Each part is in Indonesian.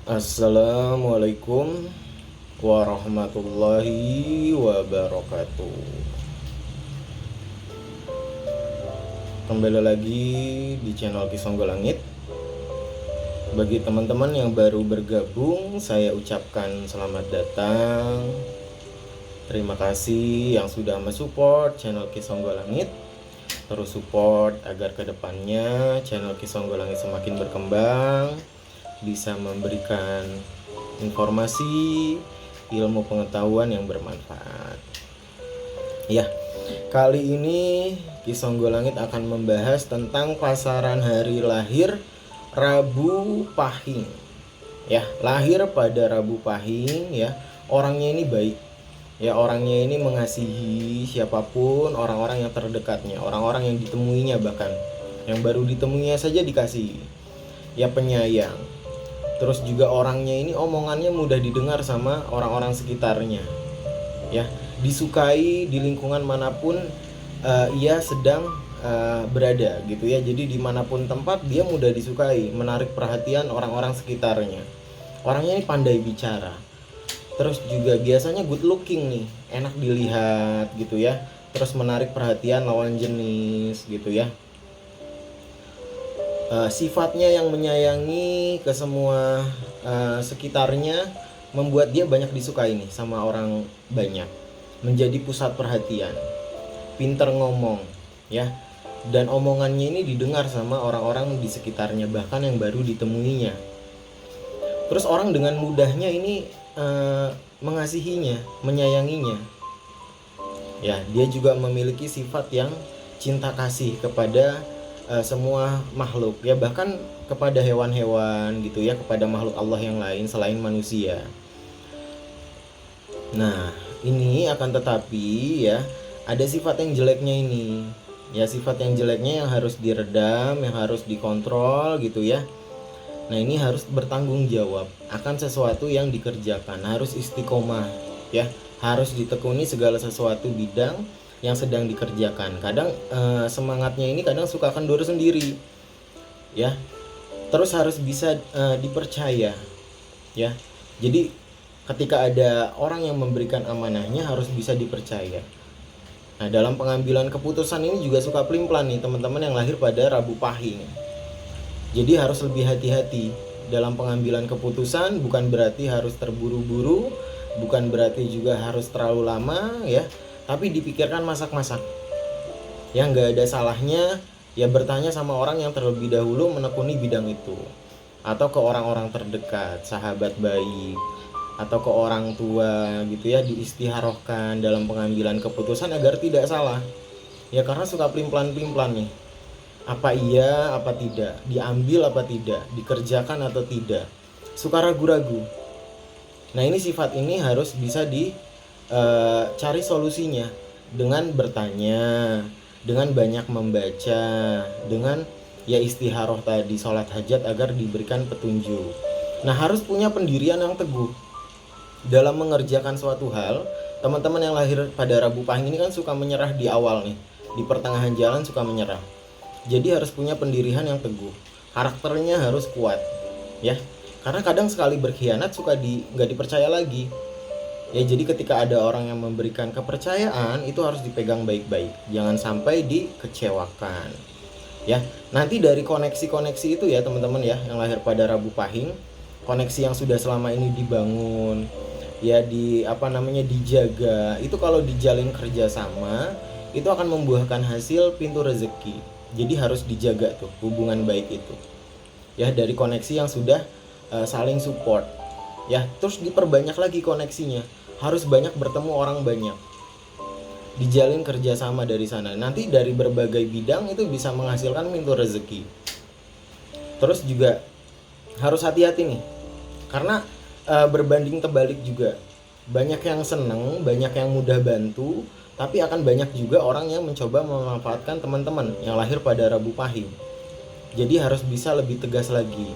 Assalamualaikum warahmatullahi wabarakatuh. Kembali lagi di channel Kisonggo Langit. Bagi teman-teman yang baru bergabung, saya ucapkan selamat datang. Terima kasih yang sudah mensupport channel Kisonggo Langit. Terus support agar kedepannya channel Kisonggo Langit semakin berkembang, bisa memberikan informasi, ilmu pengetahuan yang bermanfaat. Ya, kali ini Kisonggo Langit akan membahas tentang pasaran hari lahir Rabu Pahing. Ya, lahir pada Rabu Pahing ya. Orangnya ini baik. Ya, orangnya ini mengasihi siapapun, orang-orang yang terdekatnya, orang-orang yang ditemuinya, bahkan yang baru ditemuinya saja dikasihi. Ya, penyayang. Terus juga orangnya ini omongannya mudah didengar sama orang-orang sekitarnya. Ya, disukai di lingkungan manapun ia sedang berada gitu ya. Jadi dimanapun tempat dia mudah disukai, menarik perhatian orang-orang sekitarnya. Orangnya ini pandai bicara. Terus juga biasanya good looking nih, enak dilihat gitu ya. Terus menarik perhatian lawan jenis gitu ya. Sifatnya yang menyayangi ke semua sekitarnya membuat dia banyak disukai nih sama orang banyak, menjadi pusat perhatian, pinter ngomong ya, dan omongannya ini didengar sama orang-orang di sekitarnya, bahkan yang baru ditemuinya. Terus orang dengan mudahnya ini mengasihinya, menyayanginya ya. Dia juga memiliki sifat yang cinta kasih kepada semua makhluk ya, bahkan kepada hewan-hewan gitu ya, kepada makhluk Allah yang lain selain manusia. Nah, ini akan tetapi ya, ada sifat yang jeleknya ini. Ya, sifat yang jeleknya yang harus diredam, yang harus dikontrol gitu ya. Nah, ini harus bertanggung jawab akan sesuatu yang dikerjakan, harus istiqomah ya, harus ditekuni segala sesuatu bidang yang sedang dikerjakan. Kadang semangatnya ini kadang suka kendor sendiri ya. Terus harus bisa dipercaya ya. Jadi ketika ada orang yang memberikan amanahnya harus bisa dipercaya. Nah, dalam pengambilan keputusan ini juga suka pelin-pelan nih teman-teman yang lahir pada Rabu Pahing. Jadi harus lebih hati-hati dalam pengambilan keputusan, bukan berarti harus terburu-buru, bukan berarti juga harus terlalu lama ya, tapi dipikirkan masak-masak. Yang nggak ada salahnya ya bertanya sama orang yang terlebih dahulu menekuni bidang itu, atau ke orang-orang terdekat, sahabat baik, atau ke orang tua gitu ya, diistiharohkan dalam pengambilan keputusan agar tidak salah. Ya karena suka pelin-pelan nih. Apa iya, apa tidak, diambil apa tidak, dikerjakan atau tidak, suka ragu-ragu. Nah, ini sifat ini harus bisa dicari solusinya dengan bertanya, dengan banyak membaca, dengan ya istiharoh tadi, sholat hajat agar diberikan petunjuk. Nah, harus punya pendirian yang teguh dalam mengerjakan suatu hal. Teman-teman yang lahir pada Rabu Pahing ini kan suka menyerah di awal nih, di pertengahan jalan suka menyerah. Jadi harus punya pendirian yang teguh, karakternya harus kuat ya, karena kadang sekali berkhianat suka nggak dipercaya lagi ya. Jadi ketika ada orang yang memberikan kepercayaan itu harus dipegang baik-baik, jangan sampai dikecewakan ya. Nanti dari koneksi-koneksi itu ya teman-teman ya, yang lahir pada Rabu Pahing, koneksi yang sudah selama ini dibangun ya, dijaga, itu kalau dijalin kerjasama itu akan membuahkan hasil pintu rezeki. Jadi harus dijaga tuh hubungan baik itu ya, dari koneksi yang sudah saling support ya. Terus diperbanyak lagi koneksinya, harus banyak bertemu orang banyak, dijalin kerjasama dari sana. Nanti dari berbagai bidang itu bisa menghasilkan pintu rezeki. Terus juga harus hati-hati nih, karena berbanding terbalik juga, banyak yang seneng, banyak yang mudah bantu, tapi akan banyak juga orang yang mencoba memanfaatkan teman-teman yang lahir pada Rabu Pahing. Jadi harus bisa lebih tegas lagi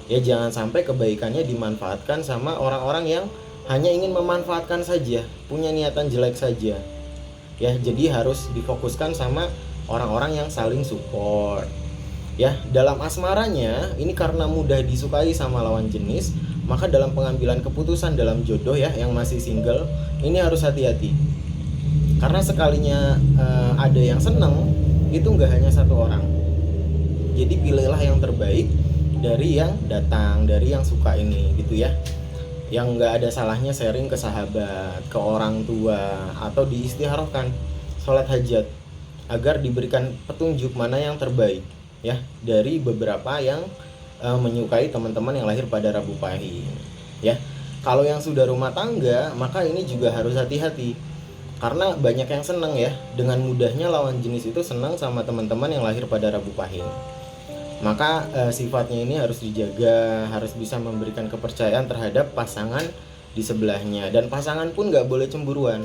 ya, jangan sampai kebaikannya dimanfaatkan sama orang-orang yang hanya ingin memanfaatkan saja, punya niatan jelek saja ya. Jadi harus difokuskan sama orang-orang yang saling support Ya, dalam asmaranya ini karena mudah disukai sama lawan jenis, maka dalam pengambilan keputusan dalam jodoh ya yang masih single, ini harus hati-hati. Karena sekalinya ada yang seneng, itu nggak hanya satu orang. Jadi pilihlah yang terbaik dari yang datang, dari yang suka ini gitu ya. Yang nggak ada salahnya sharing ke sahabat, ke orang tua, atau diistiharahkan sholat hajat agar diberikan petunjuk mana yang terbaik ya dari beberapa yang menyukai teman-teman yang lahir pada Rabu Pahing ya. Kalau yang sudah rumah tangga, maka ini juga harus hati-hati karena banyak yang senang ya, dengan mudahnya lawan jenis itu senang sama teman-teman yang lahir pada Rabu Pahing. Maka sifatnya ini harus dijaga, harus bisa memberikan kepercayaan terhadap pasangan di sebelahnya, dan pasangan pun nggak boleh cemburuan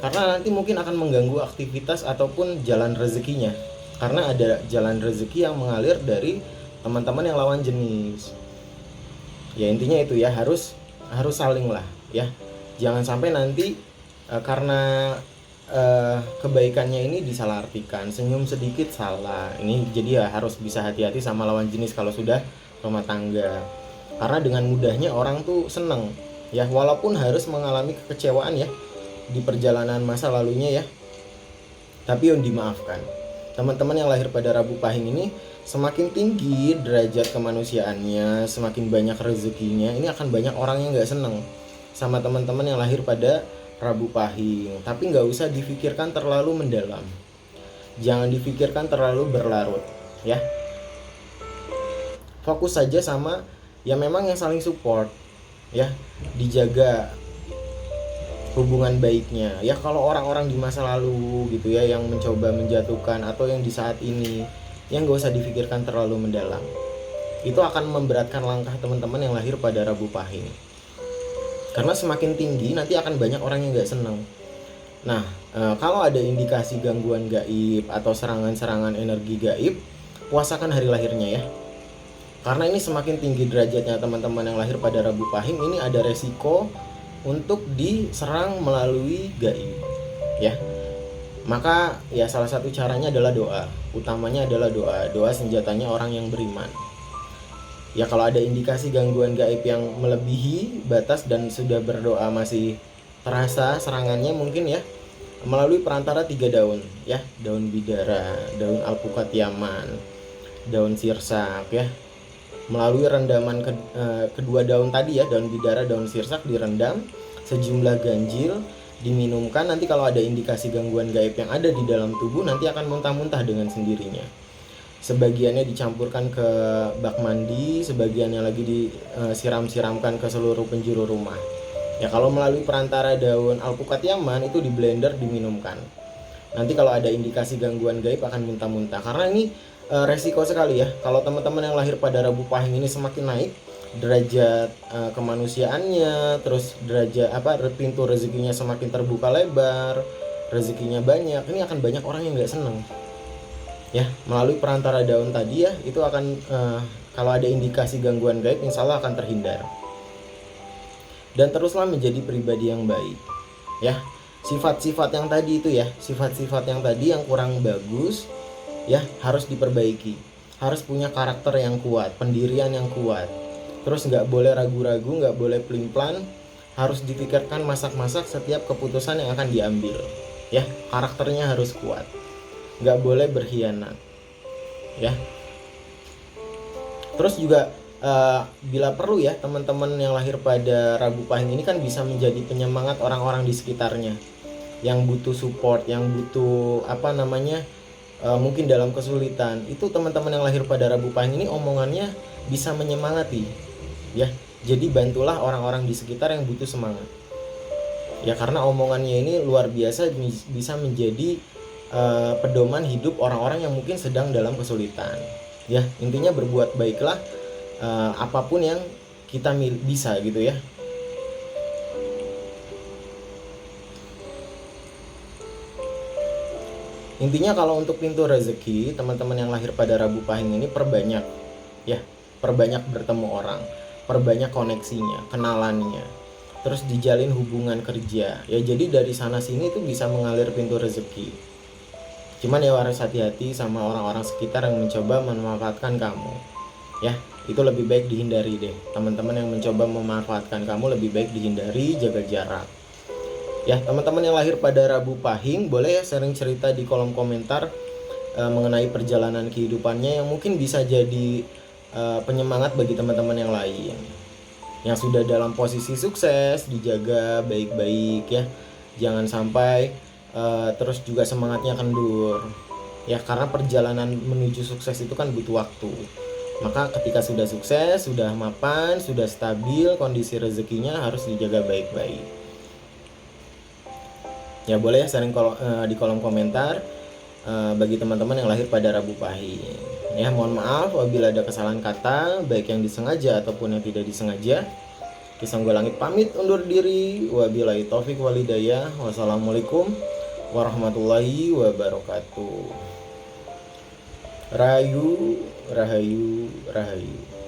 karena nanti mungkin akan mengganggu aktivitas ataupun jalan rezekinya, karena ada jalan rezeki yang mengalir dari teman-teman yang lawan jenis. Ya intinya itu ya, harus saling lah ya, jangan sampai nanti karena kebaikannya ini disalahartikan, senyum sedikit salah. Ini jadi ya harus bisa hati-hati sama lawan jenis kalau sudah rumah tangga, karena dengan mudahnya orang tuh seneng ya, walaupun harus mengalami kekecewaan ya di perjalanan masa lalunya ya, tapi yang dimaafkan. Teman-teman yang lahir pada Rabu Pahing ini semakin tinggi derajat kemanusiaannya, semakin banyak rezekinya, ini akan banyak orang yang gak seneng sama teman-teman yang lahir pada Rabu Pahing. Tapi gak usah difikirkan terlalu mendalam, jangan difikirkan terlalu berlarut ya. Fokus saja sama ya memang yang saling support ya, dijaga hubungan baiknya ya. Kalau orang-orang di masa lalu gitu ya yang mencoba menjatuhkan, atau yang di saat ini, yang gak usah difikirkan terlalu mendalam. Itu akan memberatkan langkah teman-teman yang lahir pada Rabu Pahing, karena semakin tinggi nanti akan banyak orang yang gak senang. Nah kalau ada indikasi gangguan gaib atau serangan-serangan energi gaib, puasakan hari lahirnya ya, karena ini semakin tinggi derajatnya teman-teman yang lahir pada Rabu Pahing, ini ada resiko untuk diserang melalui gaib ya. Maka ya salah satu caranya adalah doa, utamanya adalah doa senjatanya orang yang beriman ya. Kalau ada indikasi gangguan gaib yang melebihi batas dan sudah berdoa masih terasa serangannya, mungkin ya melalui perantara 3 daun ya, daun bidara, daun alpukat yaman, daun sirsak ya, melalui rendaman kedua daun tadi ya, daun bidara, daun sirsak, direndam sejumlah ganjil, diminumkan. Nanti kalau ada indikasi gangguan gaib yang ada di dalam tubuh, nanti akan muntah-muntah dengan sendirinya. Sebagiannya dicampurkan ke bak mandi, sebagiannya lagi disiram-siramkan ke seluruh penjuru rumah ya. Kalau melalui perantara daun alpukat yaman itu di blender, diminumkan. Nanti kalau ada indikasi gangguan gaib akan muntah-muntah, karena ini resiko sekali ya. Kalau teman-teman yang lahir pada Rabu Pahing ini semakin naik derajat kemanusiaannya, terus derajat pintu rezekinya semakin terbuka lebar, rezekinya banyak, ini akan banyak orang yang nggak seneng ya. Melalui perantara daun tadi ya, itu akan kalau ada indikasi gangguan gaib, insya Allah akan terhindar. Dan teruslah menjadi pribadi yang baik ya. Sifat-sifat yang tadi itu ya, sifat-sifat yang tadi yang kurang bagus ya harus diperbaiki. Harus punya karakter yang kuat, pendirian yang kuat. Terus nggak boleh ragu-ragu, nggak boleh pelin-pelan, harus dipikirkan masak-masak setiap keputusan yang akan diambil ya. Karakternya harus kuat, nggak boleh berkhianat ya. Terus juga bila perlu ya, teman-teman yang lahir pada Rabu Pahing ini kan bisa menjadi penyemangat orang-orang di sekitarnya yang butuh support, yang butuh mungkin dalam kesulitan. Itu teman-teman yang lahir pada Rabu Pahing ini omongannya bisa menyemangati ya. Jadi bantulah orang-orang di sekitar yang butuh semangat ya, karena omongannya ini luar biasa, bisa menjadi pedoman hidup orang-orang yang mungkin sedang dalam kesulitan ya. Intinya berbuat baiklah, apapun yang kita bisa gitu ya. Intinya kalau untuk pintu rezeki, teman-teman yang lahir pada Rabu Pahing ini perbanyak ya, perbanyak bertemu orang, perbanyak koneksinya, kenalannya, terus dijalin hubungan kerja ya. Jadi dari sana sini itu bisa mengalir pintu rezeki. Cuman ya harus hati-hati sama orang-orang sekitar yang mencoba memanfaatkan kamu. Ya, itu lebih baik dihindari deh. Teman-teman yang mencoba memanfaatkan kamu lebih baik dihindari, jaga jarak. Ya, teman-teman yang lahir pada Rabu Pahing boleh ya sharing cerita di kolom komentar mengenai perjalanan kehidupannya yang mungkin bisa jadi penyemangat bagi teman-teman yang lain yang sudah dalam posisi sukses. Dijaga baik-baik ya, jangan sampai terus juga semangatnya kendur ya, karena perjalanan menuju sukses itu kan butuh waktu. Maka ketika sudah sukses, sudah mapan, sudah stabil, kondisi rezekinya harus dijaga baik-baik. Ya boleh ya sharing di kolom komentar bagi teman-teman yang lahir pada Rabu Pahing. Ya, mohon maaf apabila ada kesalahan kata, baik yang disengaja ataupun yang tidak disengaja. Kisah Langit pamit undur diri. Wabillahi taufik walhidayah. Wassalamualaikum warahmatullahi wabarakatuh. Rahayu, rahayu, rahayu.